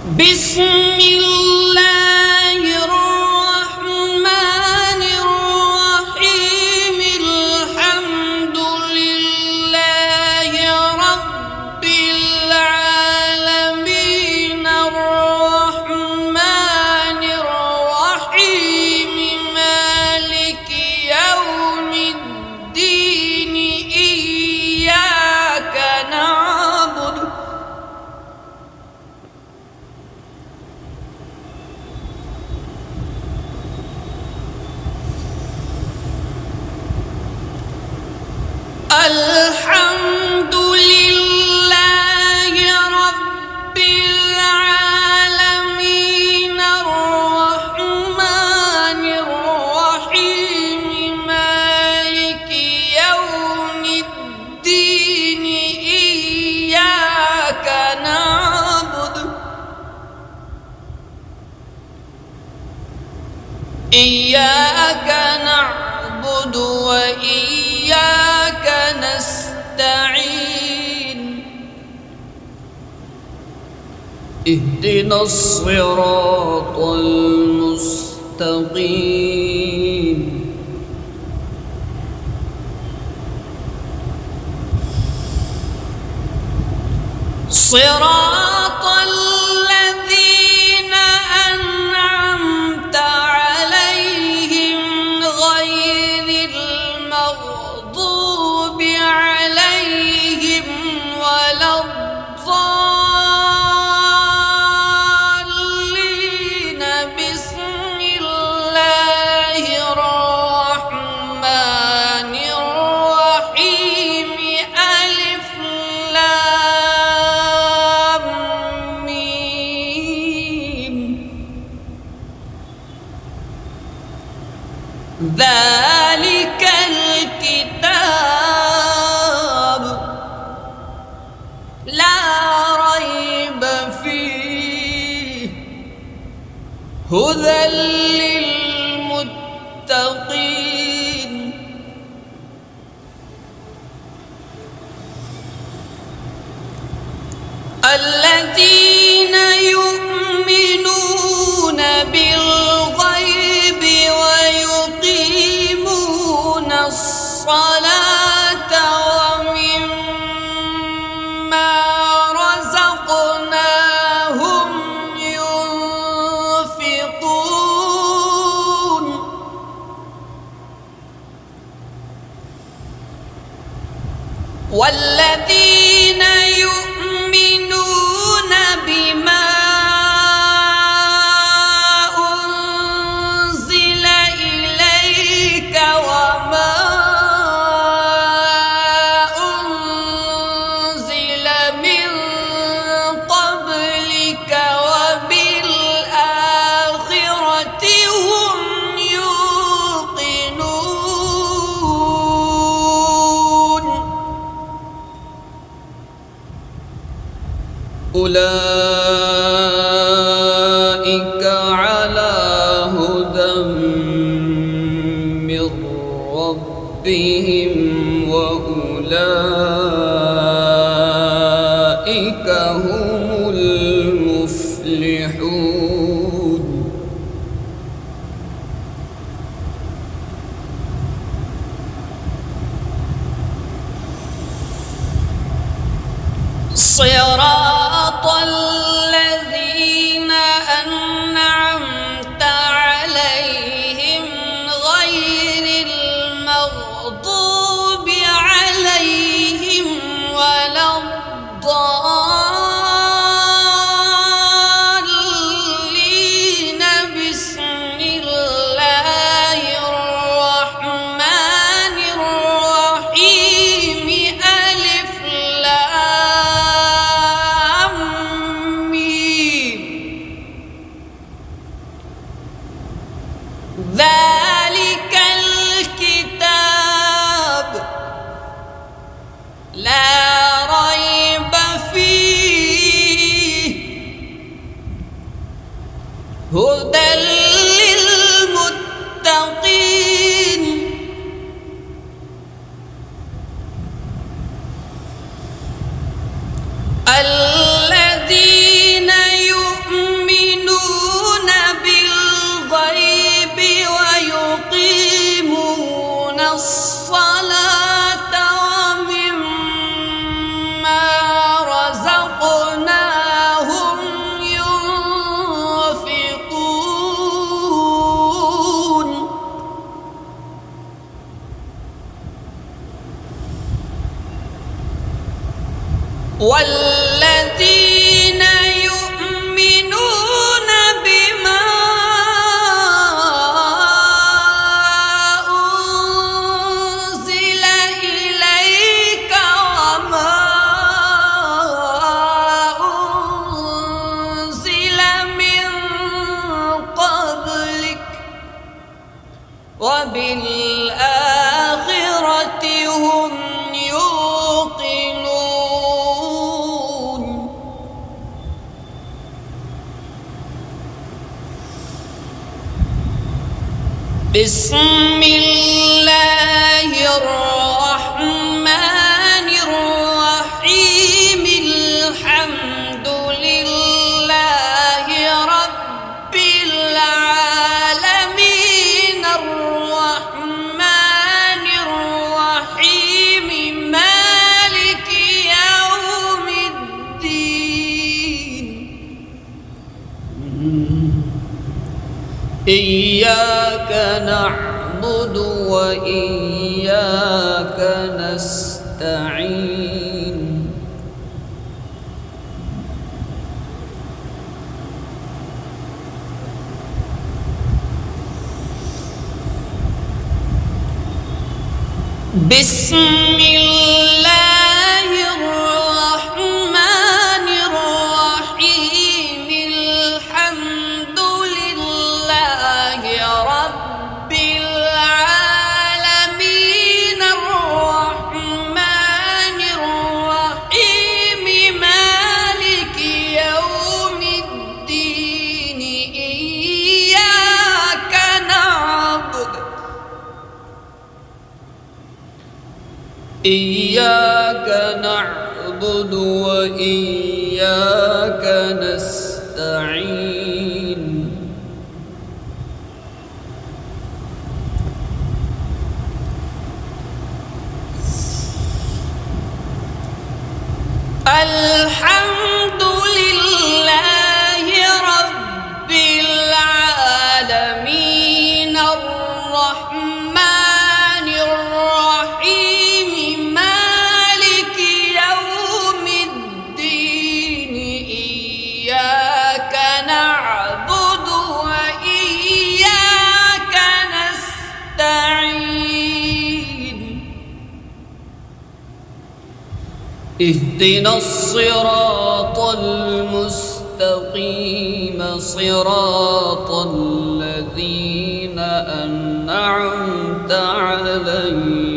بسم الله الرحمن الرحيم الحمد لله رب العالمين الرحمن الرحيم مالك يوم الدين إياك نعبد الحمد لله رب العالمين الرحمن الرحيم مالك يوم الدين إياك نعبد وإياك نستعين اهدنا الصراط المستقيم صراط الذين أنعمت عليهم غير المغضوب عليهم ولا الضالين بسم الله الرحمن الرحيم ألف لام ميم ذلك الكتاب لا ريب فيه هدى للمتقين الذين يؤمنون بالغيب ويقيمون الصلاة ومما رزقناهم ينفقون والذين يؤمنون بما أنزل إليك وما أنزل من قبلك وبالآخرة هم يوقنون أولئك على هدى من ربهم وأولئك هم المفلحون صراط الذين والذين يؤمنون بما أنزل إليك وما أنزل من قبلك وبالآخرة هم يوقنون. بسم الله الرحمن الرحيم. الحمد لله رب العالمين الرحمن الرحيم مالك يوم الدين. إياك نعبد وإياك نستعين. بسم الله الرحمن الرحيم. الحمد لله رب العالمين الرحمن الرحيم مالك يوم الدين. إياك نعبد وإياك نستعين. الحمد لله رب العالمين الرحمن الرحيم مالك يوم الدين. إياك نعبد وإياك نستعين. اهدنا الصراط المستقيم صراط الذين أنعمت عليهم